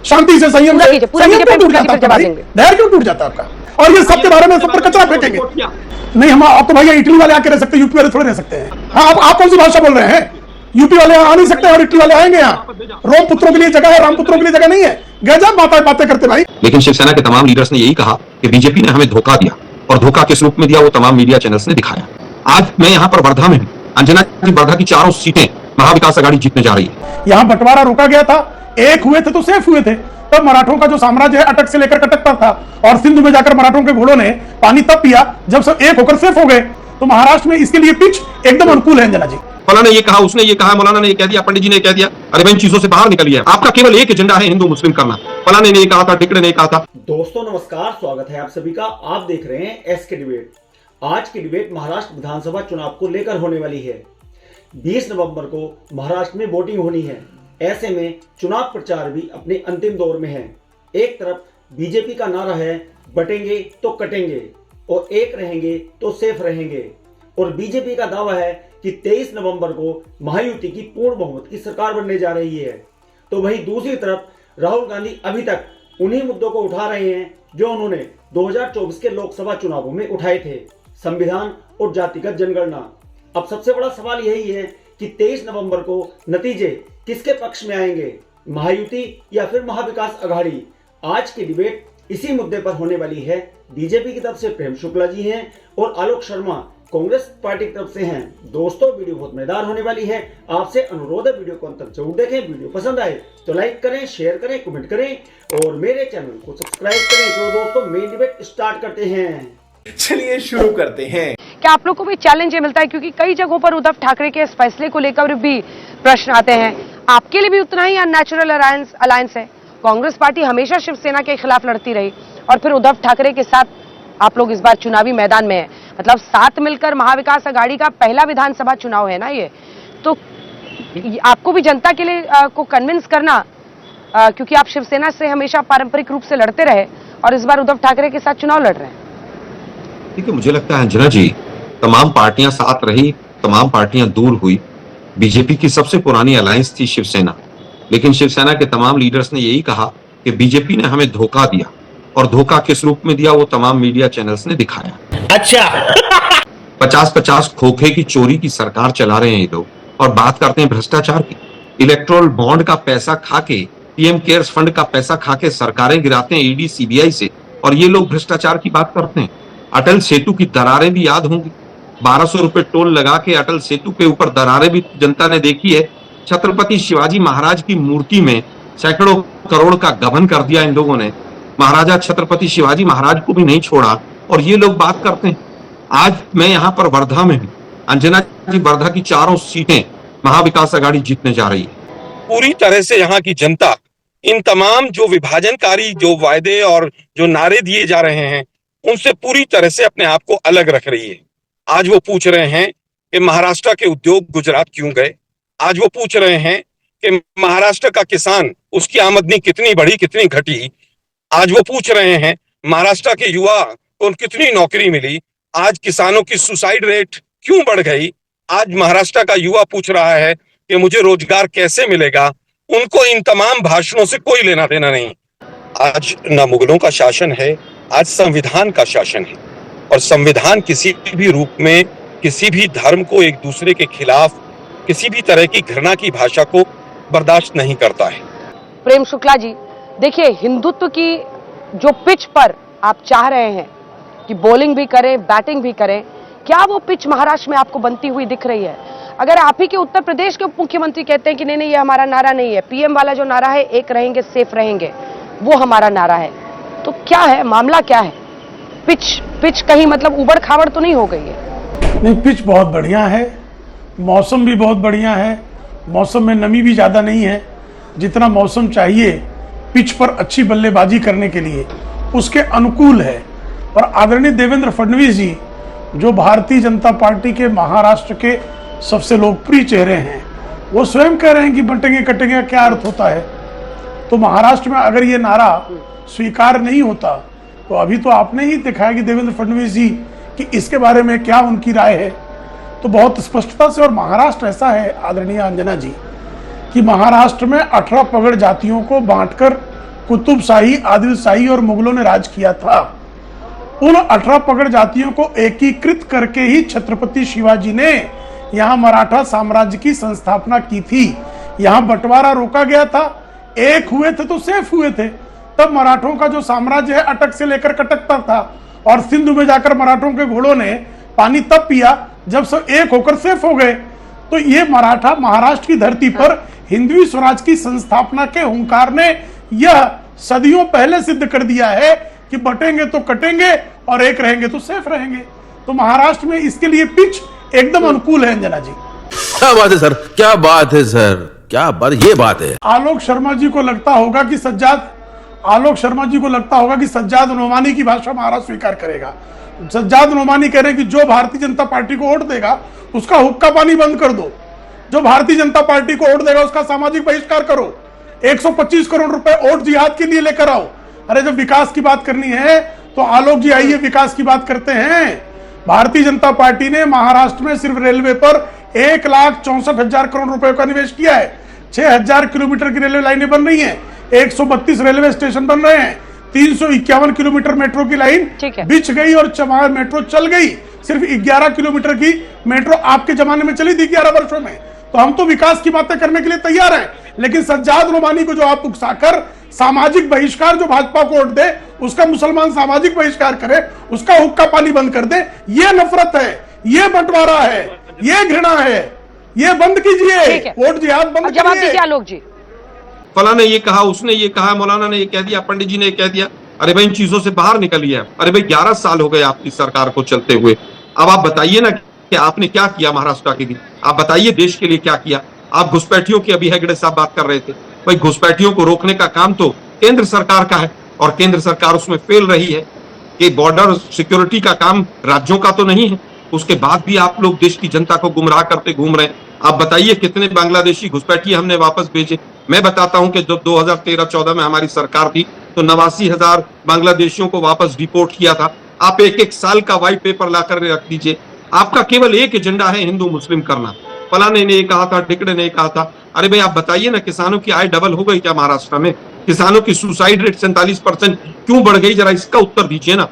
शांति से संयम से क्यों टूट जाता है, धैर्य क्यों टूट जाता है आपका? और ये सबके बारे में सब पर कचरा फेंकेंगे। नहीं, हम आप तो भैया इटली वाले आके रह सकते हैं, यूपी वाले थोड़े रह सकते हैं। हाँ, आप कौन सी भाषा बोल रहे हैं? यूपी वाले आ नहीं सकते और इटली वाले आएंगे यहाँ? रोम पुत्रों के लिए जगह है, राम पुत्रों के लिए जगह नहीं है। गजब बातें करते भाई। लेकिन शिवसेना के तमाम लीडर्स ने यही कहा कि बीजेपी ने हमें धोखा दिया और धोखा किस रूप में दिया वो तमाम मीडिया चैनल्स ने दिखाया। आज मैं यहाँ पर वर्धा में हूँ। अंजना जी वर्धा की 4 सीटें महाविकास आघाड़ी जीतने जा रही है। यहाँ बंटवारा रोका गया था, एक हुए थे तो सेफ हुए थे। तब मराठों का जो साम्राज्य है अटक से लेकर कटक तक था और सिंधु में जाकर मराठों के घोड़ों ने पानी तब पिया जब सब एक होकर सेफ हो गए। तो महाराष्ट्र में इसके लिए पिच एकदम अनुकूल है। अंजना जी, फलाना ने ये कहा, उसने ये कहा, मौलाना ने ये कह दिया, पंडित जी ने कह दिया। अरे भाई इन चीजों से बाहर निकलिए। आपका केवल एक एजेंडा है, हिंदू मुस्लिम करना। फलाने ने ये कहा था, टिकड़े ने कहा था। दोस्तों नमस्कार, स्वागत है आप सभी का। आप देख रहे हैं एसके डिबेट। आज की डिबेट महाराष्ट्र विधानसभा चुनाव को लेकर होने वाली है। 20 नवंबर को महाराष्ट्र में वोटिंग होनी है। ऐसे में चुनाव प्रचार भी अपने अंतिम दौर में है। एक तरफ बीजेपी का नारा है बटेंगे तो कटेंगे और एक रहेंगे तो सेफ रहेंगे, और बीजेपी का दावा है कि 23 नवंबर को महायुति की पूर्ण बहुमत की सरकार बनने जा रही है। तो वहीं दूसरी तरफ राहुल गांधी अभी तक उन्हीं मुद्दों को उठा रहे हैं जो उन्होंने 2024 के लोकसभा चुनावों में उठाए थे, संविधान और जातिगत जनगणना। अब सबसे बड़ा सवाल यही है कि 23 नवंबर को नतीजे किसके पक्ष में आएंगे, महायुति या फिर महाविकास आघाड़ी? आज की डिबेट इसी मुद्दे पर होने वाली है। बीजेपी की तरफ से प्रेम शुक्ला जी हैं और आलोक शर्मा कांग्रेस पार्टी की तरफ से हैं। दोस्तों वीडियो बहुत मजेदार होने वाली है। आपसे अनुरोध है वीडियो को अंत तक जरूर देखें। वीडियो पसंद आए तो लाइक करें, शेयर करें, कमेंट करें और मेरे चैनल को सब्सक्राइब करें। तो दोस्तों मेन डिबेट स्टार्ट करते हैं। चलिए शुरू करते हैं। क्या आप लोग को भी चैलेंज ये मिलता है, क्योंकि कई जगहों पर उद्धव ठाकरे के इस फैसले को लेकर भी प्रश्न आते हैं, आपके लिए भी उतना ही अननेचुरल अलायंस है? कांग्रेस पार्टी हमेशा शिवसेना के खिलाफ लड़ती रही और फिर उद्धव ठाकरे के साथ आप लोग इस बार चुनावी मैदान में हैं। मतलब साथ मिलकर महाविकास आघाड़ी का पहला विधानसभा चुनाव है ना ये। तो आपको भी जनता के लिए को कन्विंस करना, क्योंकि आप शिवसेना से हमेशा पारंपरिक रूप से लड़ते रहे और इस बार उद्धव ठाकरे के साथ चुनाव लड़ रहे हैं। ठीक है, मुझे लगता है अंजना जी, तमाम पार्टियां साथ रही, तमाम पार्टियां दूर हुई। बीजेपी की सबसे पुरानी अलायंस थी शिवसेना, लेकिन शिवसेना के तमाम लीडर्स ने यही कहा कि बीजेपी ने हमें धोखा दिया और धोखा किस रूप में दिया वो तमाम मीडिया चैनल्स ने दिखाया। अच्छा 50-50 खोखे की चोरी की सरकार चला रहे हैं ये लोग और बात करते हैं भ्रष्टाचार की। इलेक्ट्रोल बॉन्ड का पैसा खाके, पीएम केयर्स फंड का पैसा खाके सरकारें गिराते हैं ईडी सीबीआई से, और ये लोग भ्रष्टाचार की बात करते हैं। अटल सेतु की दरारें भी याद होंगी। 1200 रुपए टोल लगा के अटल सेतु के ऊपर दरारें भी जनता ने देखी है। छत्रपति शिवाजी महाराज की मूर्ति में सैकड़ों करोड़ का गबन कर दिया इन लोगों ने। महाराजा छत्रपति शिवाजी महाराज को भी नहीं छोड़ा और ये लोग बात करते हैं। आज मैं यहाँ पर वर्धा में हूँ। अंजना जी वर्धा की 4 सीटें महाविकास आघाड़ी जीतने जा रही है। पूरी तरह से यहाँ की जनता इन तमाम जो विभाजनकारी जो वायदे और जो नारे दिए जा रहे हैं उनसे पूरी तरह से अपने आप को अलग रख रही है। आज वो पूछ रहे हैं कि महाराष्ट्र के उद्योग गुजरात क्यों गए। आज वो पूछ रहे हैं कि महाराष्ट्र का किसान, उसकी आमदनी कितनी बढ़ी कितनी घटी। आज वो पूछ रहे हैं महाराष्ट्र के युवा को कितनी नौकरी मिली। आज किसानों की सुसाइड रेट क्यों बढ़ गई। आज महाराष्ट्र का युवा पूछ रहा है कि मुझे रोजगार कैसे मिलेगा। उनको इन तमाम भाषणों से कोई लेना देना नहीं। आज न मुगलों का शासन है, आज संविधान का शासन है, और संविधान किसी भी रूप में किसी भी धर्म को एक दूसरे के खिलाफ किसी भी तरह की घृणा की भाषा को बर्दाश्त नहीं करता है। प्रेम शुक्ला जी, देखिए हिंदुत्व की जो पिच पर आप चाह रहे हैं कि बॉलिंग भी करें बैटिंग भी करें, क्या वो पिच महाराष्ट्र में आपको बनती हुई दिख रही है? अगर आप ही के उत्तर प्रदेश के उप मुख्यमंत्री कहते हैं कि नहीं ये हमारा नारा नहीं है, पीएम वाला जो नारा है एक रहेंगे सेफ रहेंगे, वो हमारा नारा है, तो क्या है मामला, क्या है? पिच कहीं मतलब उबड़ खाबड़ तो नहीं हो गई है? नहीं, पिच बहुत बढ़िया है, मौसम भी बहुत बढ़िया है, मौसम में नमी भी ज़्यादा नहीं है। जितना मौसम चाहिए पिच पर अच्छी बल्लेबाजी करने के लिए उसके अनुकूल है। और आदरणीय देवेंद्र फडणवीस जी जो भारतीय जनता पार्टी के महाराष्ट्र के सबसे लोकप्रिय चेहरे हैं, वो स्वयं कह रहे हैं कि बंटेंगे कटेंगे का क्या अर्थ होता है। तो महाराष्ट्र में अगर ये नारा स्वीकार नहीं होता तो अभी तो आपने ही दिखाया कि देवेंद्र फडणवीस जी कि इसके बारे में क्या उनकी राय है। तो बहुत स्पष्टता से, और महाराष्ट्र ऐसा है आदरणीय अंजना जी कि महाराष्ट्र में 18 पगड़ जातियों को बांटकर कुतुबशाही, आदिलशाही और मुगलों ने राज किया था, उन 18 पगड़ जातियों को एकीकृत करके ही छत्रपति शिवाजी ने यहाँ मराठा साम्राज्य की संस्थापना की थी। यहाँ बंटवारा रोका गया था, एक हुए थे तो सेफ हुए थे। तब मराठों का जो साम्राज्य है अटक से लेकर कटक तक था, और सिंधु में जाकर मराठों के घोड़ों ने पानी तब पिया जब सब एक होकर सेफ हो गए। तो ये मराठा महाराष्ट्र की धरती पर हिंदवी स्वराज की संस्थापना के हुंकार ने यह सदियों पहले सिद्ध कर दिया है कि बटेंगे तो कटेंगे और एक रहेंगे तो सेफ रहेंगे। तो महाराष्ट्र में इसके लिए पिच एकदम अनुकूल है। अंजना जी, क्या बात है सर, क्या बात है सर, क्या बात, ये बात है। आलोक शर्मा जी को लगता होगा कि सज्जाद नोमानी की भाषा महाराष्ट्र स्वीकार करेगा। सज्जाद नोमानी कह रहे हैं कि जो भारतीय जनता पार्टी को वोट देगा उसका हुक्का पानी बंद कर दो, जो भारतीय जनता पार्टी को वोट देगा उसका सामाजिक बहिष्कार करो, 125 करोड़ रुपए वोट जिहाद के लिए लेकर आओ। अरे जब विकास की बात करनी है तो आलोक जी आइए विकास की बात करते हैं। भारतीय जनता पार्टी ने महाराष्ट्र में सिर्फ रेलवे पर 1,64,000 करोड़ रुपए का निवेश किया है। 6,000 किलोमीटर की रेलवे लाइनें बन रही हैं, 132 रेलवे स्टेशन बन रहे हैं, 351 किलोमीटर मेट्रो की लाइन बिछ गई और मेट्रो चल गई। सिर्फ 11 किलोमीटर की मेट्रो आपके जमाने में चली थी 11 वर्षों में। तो हम तो विकास की बातें करने के लिए तैयार हैं, लेकिन सज्जाद नोमानी को जो आप उकसाकर सामाजिक बहिष्कार, जो भाजपा को वोट दे उसका मुसलमान सामाजिक बहिष्कार करे, उसका हुक्का पानी बंद कर दे, ये नफरत है, ये बंटवारा है, ये घृणा है, ये बंद कीजिए। वोट जिहाद बंद जवाब दीजिए आलोक जी। फला ने ये कहा, उसने ये कहा, मौलाना ने ये कह दिया, पंडित जी ने ये कह दिया। अरे भाई इन चीजों से बाहर निकलिए। अरे भाई 11 साल हो गए आपकी सरकार को चलते हुए। अब आप बताइए ना कि आपने क्या किया महाराष्ट्र के लिए। आप बताइए देश के लिए क्या किया। आप घुसपैठियों की अभी हेगड़े साहब बात कर रहे थे, भाई घुसपैठियों को रोकने का काम तो केंद्र सरकार का है और केंद्र सरकार उसमें फेल रही है कि बॉर्डर सिक्योरिटी का काम राज्यों का तो नहीं है। उसके बाद भी आप लोग देश की जनता को गुमराह करते घूम रहे हैं। आप बताइए कितने बांग्लादेशी घुसपैठिए हमने वापस भेजे। मैं बताता हूं कि जब 2013-14 में हमारी सरकार थी तो 89,000 बांग्लादेशियों को वापस डिपोर्ट किया था। आप एक साल का व्हाइट पेपर ला कर रख दीजिए। आपका केवल एक एजेंडा है हिंदू मुस्लिम करना। फलाने ने कहा था, टिकड़े ने कहा था। अरे भाई आप बताइए ना, किसानों की आय डबल हो गई क्या महाराष्ट्र में? किसानों की सुसाइड रेट 47% क्यों बढ़ गई? जरा इसका उत्तर दीजिए ना।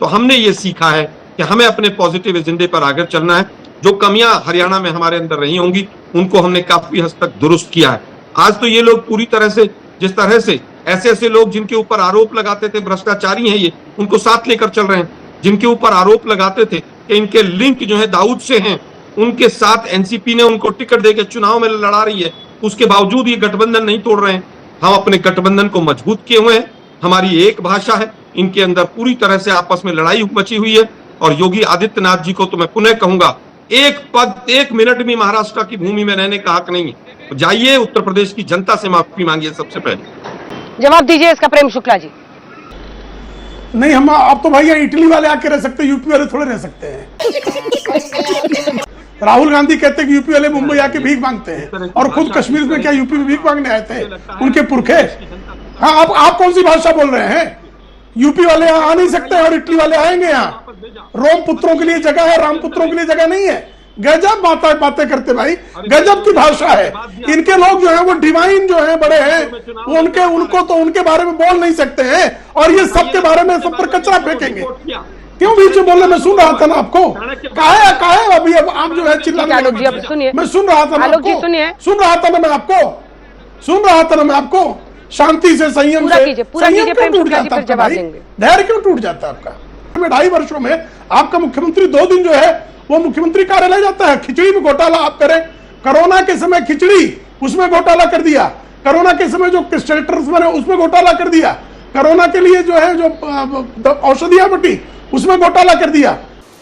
तो हमने ये सीखा है कि हमें अपने पॉजिटिव एजेंडे पर आगे चलना है। जो कमियां हरियाणा में हमारे अंदर रही होंगी उनको हमने काफी हद तक दुरुस्त किया है। आज तो ये लोग पूरी तरह से, जिस तरह से ऐसे लोग जिनके ऊपर आरोप लगाते थे भ्रष्टाचारी हैं ये, उनको साथ लेकर चल रहे हैं। जिनके ऊपर आरोप लगाते थे कि इनके लिंक जो है दाऊद से हैं, उनके साथ एनसीपी ने उनको टिकट देकर चुनाव में लड़ा रही है। उसके बावजूद ये गठबंधन नहीं तोड़ रहे हैं। हम अपने गठबंधन को मजबूत किए हुए हैं। हमारी एक भाषा है, इनके अंदर पूरी तरह से आपस में लड़ाई मची हुई है। और योगी आदित्यनाथ जी को तो मैं पुनः कहूंगा, एक मिनट भी महाराष्ट्र की भूमि में रहने का हक नहीं है। जाइए उत्तर प्रदेश की जनता से माफी मांगिए सबसे पहले। जवाब दीजिए इसका प्रेम शुक्ला जी। नहीं, हम आप तो भैया इटली वाले आके रह सकते हैं, यूपी वाले थोड़े रह सकते हैं। राहुल गांधी कहते हैं कि यूपी वाले मुंबई आके भीख मांगते हैं, और खुद कश्मीर में क्या यूपी में भीख मांगने आए थे उनके पुरखे? हाँ, आप कौन सी भाषा बोल रहे हैं? यूपी वाले यहाँ आ नहीं सकते और इटली वाले आएंगे यहाँ। रोम पुत्रों के लिए जगह है, राम पुत्रों के लिए जगह नहीं है। गजब बातें करते भाई, गजब की भाषा है। इनके लोग जो है वो डिवाइन जो है, बड़े हैं, वो उनको तो उनके बारे में बोल नहीं सकते हैं, और ये सबके बारे में सब पर कचरा फेंकेंगे। क्यों बीच में बोल रहे? मैं सुन रहा था ना आपको। काहे अभी अब आप जो है चिल्लाने? सुनिए, मैं सुन रहा था ना आपको, सुन रहा था ना मैं आपको शांति से, संयम से। संयम क्यों टूट जाता है भाई? धैर्य क्यों टूट जाता है आपका? 2.5 वर्षों में आपका मुख्यमंत्री 2 दिन जो है वो मुख्यमंत्री कार्यालय जाता है। खिचड़ी में घोटाला आप करें। कोरोना के समय खिचड़ी, उसमें घोटाला कर दिया। कोरोना के समय जो शेल्टर्स बने उसमें घोटाला कर दिया। कोरोना के लिए जो है जो औषधियां बटी उसमें घोटाला कर दिया।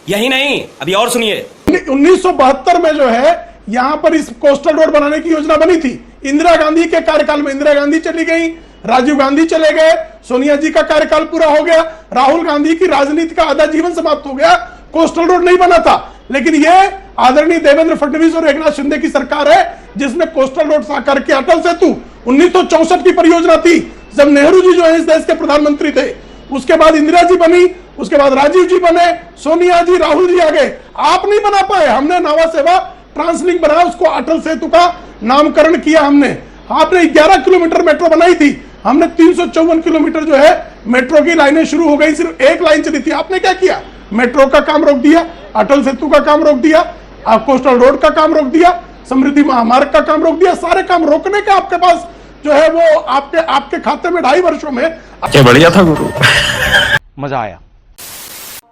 यही नहीं, अभी और सुनिए। 1972 में जो है यहाँ पर इस कोस्टल रोड बनाने की योजना बनी थी। इंदिरा गांधी के कार्यकाल में इंदिरा गांधी चली गई, राजीव गांधी चले गए, सोनिया जी का कार्यकाल पूरा हो गया, राहुल गांधी की राजनीति का आधा जीवन समाप्त हो गया। कोस्टल रोड नहीं बना था, लेकिन ये आदरणीय देवेंद्र फडणवीस और एकनाथ शिंदे की सरकार है जिसने कोस्टल रोड साकार किया। अटल सेतु 1964 की परियोजना थी, जब नेहरू जी जो है इस देश के प्रधानमंत्री थे। उसके बाद इंदिरा जी बनी, उसके बाद राजीव जी बने, सोनिया जी, राहुल जी आ गए। आप नहीं बना पाए। हमने नावा सेवा ट्रांसलिंक बनाया, उसको अटल सेतु का नामकरण किया हमने। आपने 11 किलोमीटर मेट्रो बनाई थी, हमने 354 किलोमीटर जो है मेट्रो की लाइनें शुरू हो गई, सिर्फ एक लाइन चली थी। आपने क्या किया? मेट्रो का काम रोक दिया, अटल सेतु का काम रोक दिया, कोस्टल रोड का काम रोक दिया, समृद्धि महामार्ग का काम रोक दिया। सारे काम रोकने का आपके पास जो है वो आपके खाते में 2.5 वर्षों में। क्या बढ़िया था गुरु। मजा आया।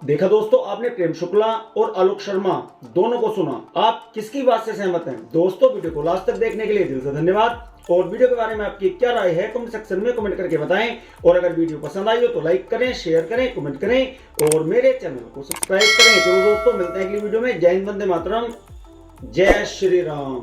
देखा दोस्तों, आपने प्रेम शुक्ला और आलोक शर्मा दोनों को सुना। आप किसकी बात से सहमत हैं? दोस्तों, वीडियो को लास्ट तक देखने के लिए दिल से धन्यवाद। और वीडियो के बारे में आपकी क्या राय है कमेंट सेक्शन में कमेंट करके बताएं। और अगर वीडियो पसंद आई हो तो लाइक करें, शेयर करें, कमेंट करें और मेरे चैनल को सब्सक्राइब करें। तो दोस्तों, मिलते हैं अगली वीडियो में। जय हिंद, वंदे मातरम, जय श्री राम।